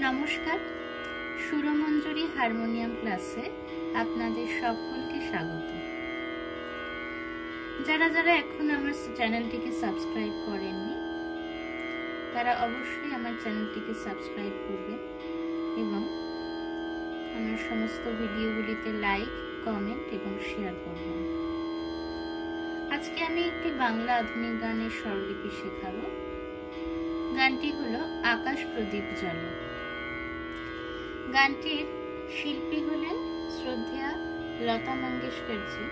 নমস্কার, সুরমঞ্জরি হারমোনিয়াম ক্লাসে আপনাদের সকলকে স্বাগত। যারা যারা এখন আমার চ্যানেলটিকে সাবস্ক্রাইব করেননি তারা অবশ্যই আমার চ্যানেলটিকে সাবস্ক্রাইব করবেন এবং আমার সমস্ত ভিডিওগুলিতে লাইক, কমেন্ট এবং শেয়ার করবেন। আজকে আমি একটি বাংলা আধুনিক গানের স্বরলিপি শেখাবো। গানটি হলো আকাশ প্রদীপ জলে। গানটির শিল্পী হলেন শ্রদ্ধেয়া লতা মঙ্গেশকরজি।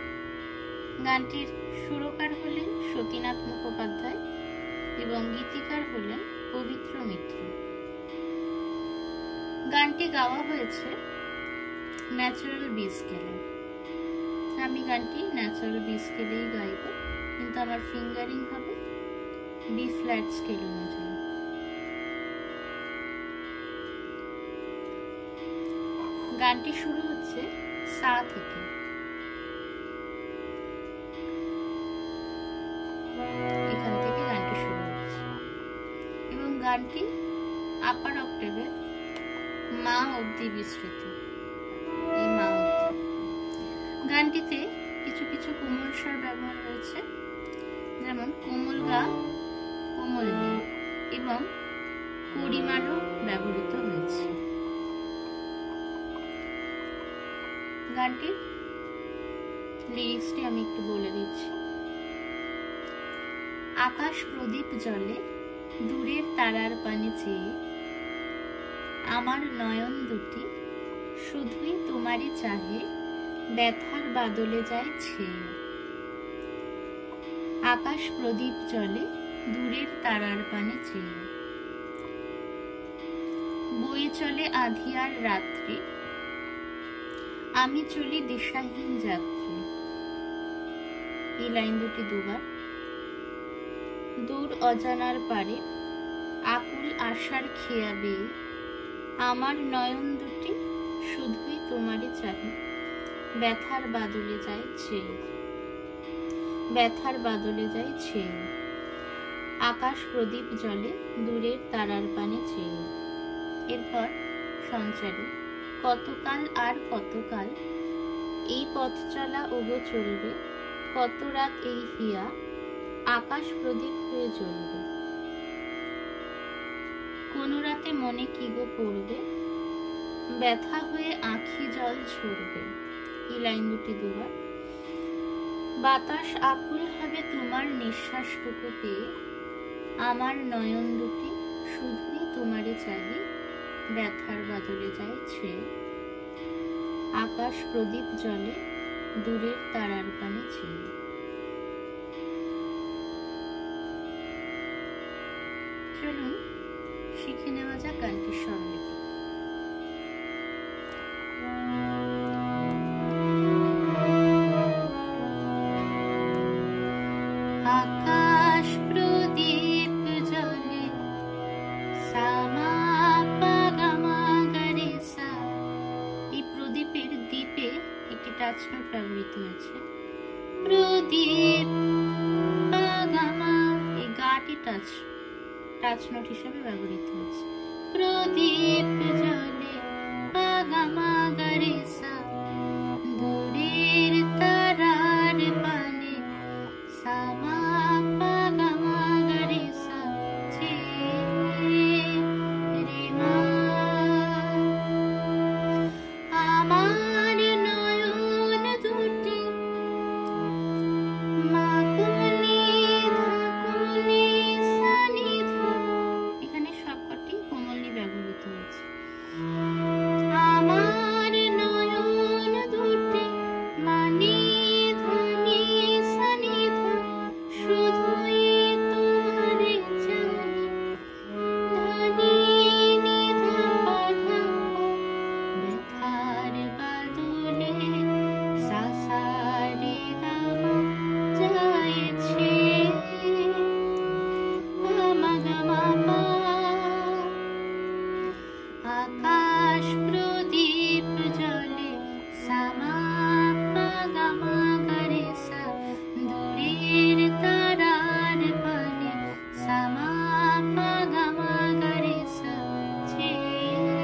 গানটির সুরকার হলেন সতীনাথ মুখোপাধ্যায় এবং গীতিকার হলেন পবিত্র মিত্র। গানটি গাওয়া হয়েছে ন্যাচারাল বি স্কেলে। আমি গানটি ন্যাচারাল বি স্কেলেই গাইব, কিন্তু আমার ফিঙ্গারিং হবে বি ফ্ল্যাট স্কেল অনুযায়ী। গানটি শুরু হচ্ছে সা থেকে। এখান থেকে গানটি শুরু হচ্ছে এবং গানটি আপার অক্টেভের মা অবধি বিস্তৃত। এই মা অবধি গানটিতে কিছু কিছু কোমল স্বর ব্যবহার হয়েছে, যেমন কোমল গা, কোমল নি এবং কড়িমারও ব্যবহৃত হয়েছে। গানটির লিরিক্সটি আমি একটু বলে দিচ্ছি। আকাশ প্রদীপ জলে দূরের তারার পানে চেয়ে আমার নয়ন দুটি শুধুই তোমারই চাহে, ব্যথার বাদলে যায় ছেয়ে। আকাশ প্রদীপ জলে দূরের তারার পানে চেয়ে বয়ে চলে আঁধিয়ার রাত্রি, আমি চলি দিশাহীন যাত্রী। এই লাইন দুটি দুবার। দূর অজানার পারে আকুল আশার খেয়া বেয়ে আমার নয়ন দুটি শুধুই তোমারই চাহে, ব্যথার বাদলে যায় ছেয়ে। ব্যথার বাদলে যায় ছেয়ে আকাশ প্রদীপ জলে দূরের তারার পানে চেয়ে। এরপর সঞ্চারী। কতকাল আর কতকাল এই পথ চলা ওগো চলবে, কত রাত এই হিয়া আকাশ প্রদীপ হয়ে জ্বলবে। কোন রাতে মনে কি গো পড়বে, ব্যথা হয়ে আঁখি জল ঝরবে। এই লাইন দুটি দুবার। বাতাস আকুল হবে তোমার নিঃশ্বাসটুকু পেয়ে, আমার নয়ন দুটি শুধুই তোমারে চাহি, ব্যথার বাদলে যায় ছেয়ে। আকাশ প্রদীপ জলে দূরের তারার পানে চেয়ে। চলুন শিখে নেওয়া যাক গানটির স্বরলিপি। আকাশ প্রদীপ জলে সামা পাগামা গারে সা। এই প্রদীপের দ্বীপে একটি টাচ নোট ব্যবহৃত হয়েছে। প্রদীপ পাগামা, এই গাটি টাচ নোট হিসেবে ব্যবহৃত হয়েছে। প্রদীপ জলে পাগামা গারে সা, দূরের তারার পানে সামা পাগামা গারে সা ছেয়ে রে মা। আমার নয়ন দুটি মা কুমলি ধা কুমলি সা নি ধা। এখানে সবকটি কোমলি ব্যবহৃত হয়েছে। আমার নয়ন দুটি মানি ধানি সা নি ধা শুধুই তোমারে চাই, ধানি নি ধা পা ধা পা, ব্যথার বাদলে সা সা রে গা মা যায় ছেয়ে, মা গা মা পা। আকাশ প্রদীপ জলে সামা পাগামা গারে সা, দূরের তারার পানে সামা পাগামা গারে সা ছেয়ে।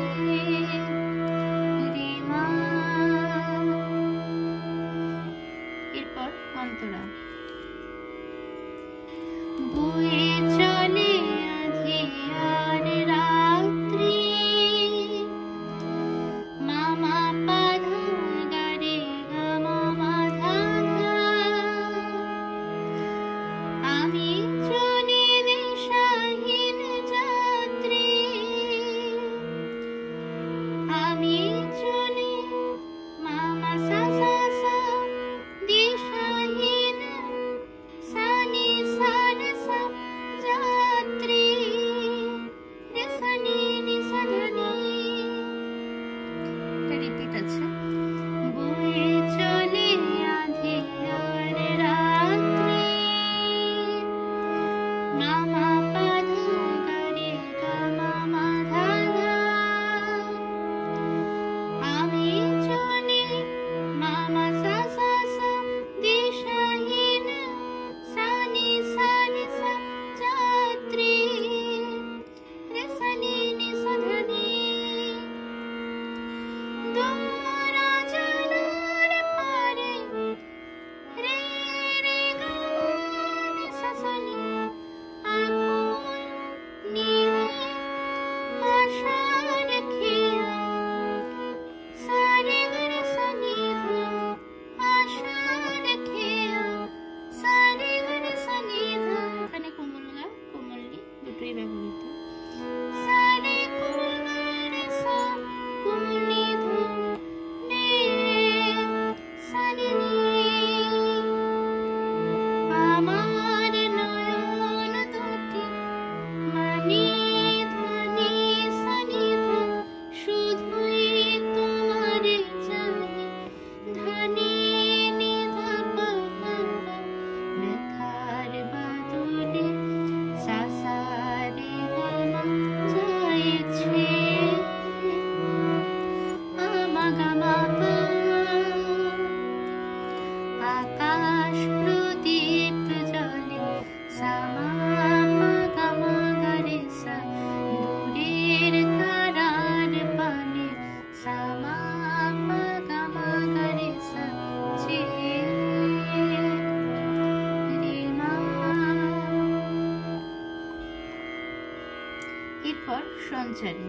সঞ্চারী।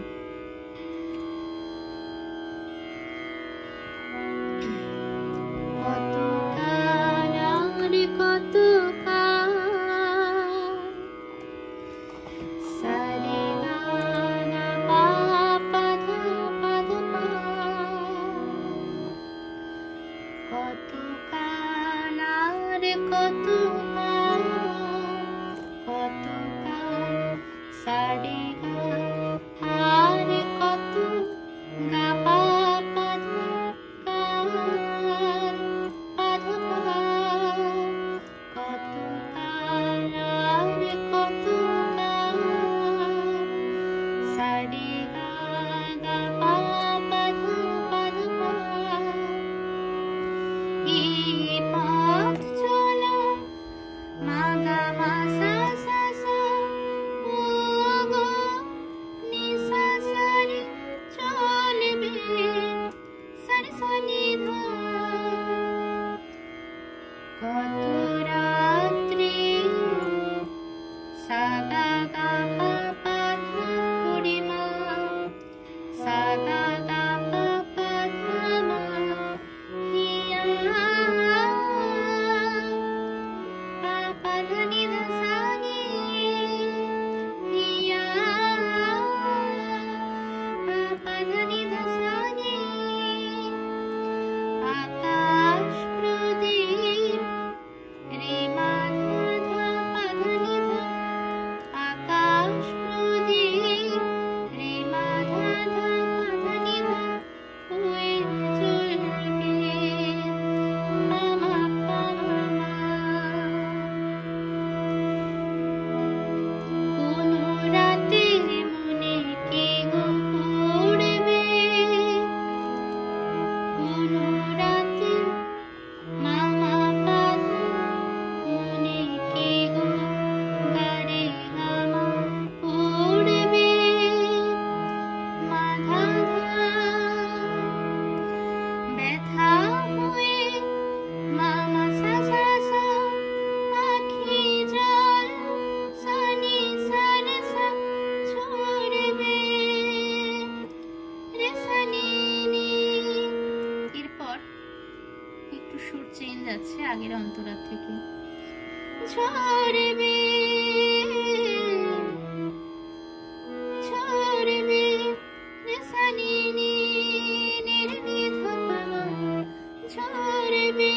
কতকাল আর কতকাল সারে গানা পা পা ধা পা ধা পা। কতকাল আর কতকাল কতকাল সারে গা আর কত গা পা পা ধা গা পা ধা পা। কতকাল আর কতকাল সারে গা গা পা পা ধা পা ধা পা। এই পথ চলা মা গা মা সা সা সা ও গো নি সা সা রে চলবে সারে সা নি ধা। কত রাত্রি সা গা গা পা পা ধা পূর্ণিমা সা গা গা পা পা ধা মা হিয়া পা পা ধা নি ধা সা নি হিয়া পা পা ধা নি ধা সা নি। আকাশ প্রদীপ রে মা ধা ধা পা ধা নি ধা। আকাশ প্রদীপ রে মা ধা ধা পা ধা নি ধা। ওই চলবে মা মা পা মা মা। কোন রাতের মনে কে গো পড়বে কোন রাতে মা মা পা ধা মনে কে গো গারে গা মা পড়বে মা ধা ধা। ব্যথা হয়ে মা মা সা সা সা আখি জল সা নি সা রে সা ঝরবে রে সা নি নি। এরপর একটু সুর চেঞ্জ আছে আগের অন্তরা থেকে। ঝরবে ঝরবে রে সা নি নি নি রে নি ধা পা মা। ঝরবে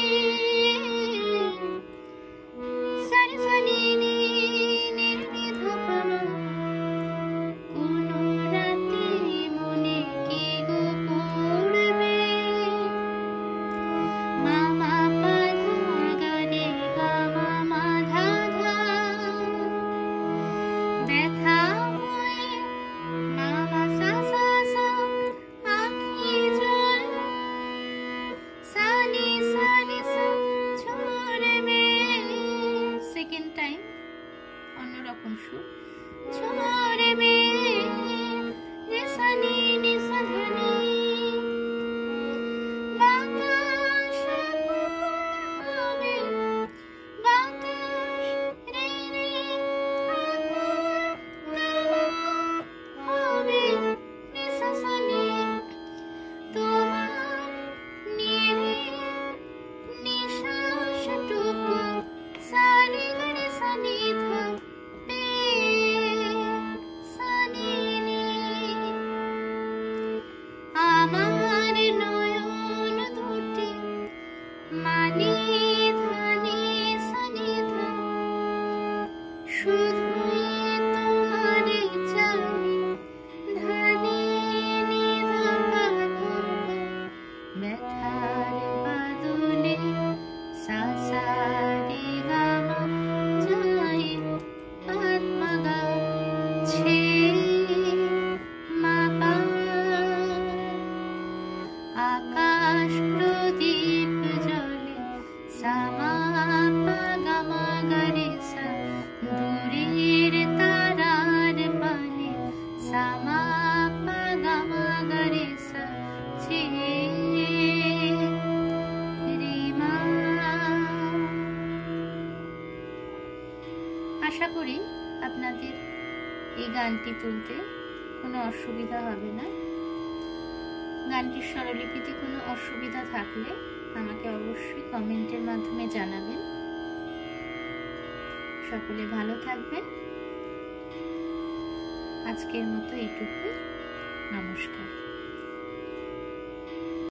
সা রে সা নি নি নি রে নি ধা পা মা। কোন রাতে মনে কে গো পড়বে মা মা পা ধা গা রে গা মা মা ধা ধা। ব্যথা হয়ে মা মা সা সা সা আখি জল সা নি সা রে সা ঝরবে। সেকেন্ড টাইম অন্যরকম সুর। ঝরবে রে সা নি নি সা ধা নি। বাতাস হবে বাতাস রে রে আকুল গাওয়া হবে রে সা সা নি। তোমার নিরে নিঃশ্বাসটুকু সা রে গা রে সা নি ধা পে সা নি নি। আমার নয়ন দুটি মানি ধানি সা নি ধা। শুধুই তোমারে চাই ধানি নি ধা পা ধা পা। ব্যথার বাদলে সা সা রে গা মা যাই আত্মা গা ছে মা পা। আকাশ প্রদীপ জ্বলে সা মা পা গা মা গা রে সা। দূরের তারার পানে সা মা পা গা মা গা রে সা ছে রে মা। আশা করি আপনাদের এই গানটি তুলতে কোনো অসুবিধা হবে না। গানটির স্বরলিপিতে কোনো অসুবিধা থাকলে আমাকে অবশ্যই কমেন্টের মাধ্যমে জানাবেন। সকলে ভালো থাকবেন। আজকের মতো এইটুকুই।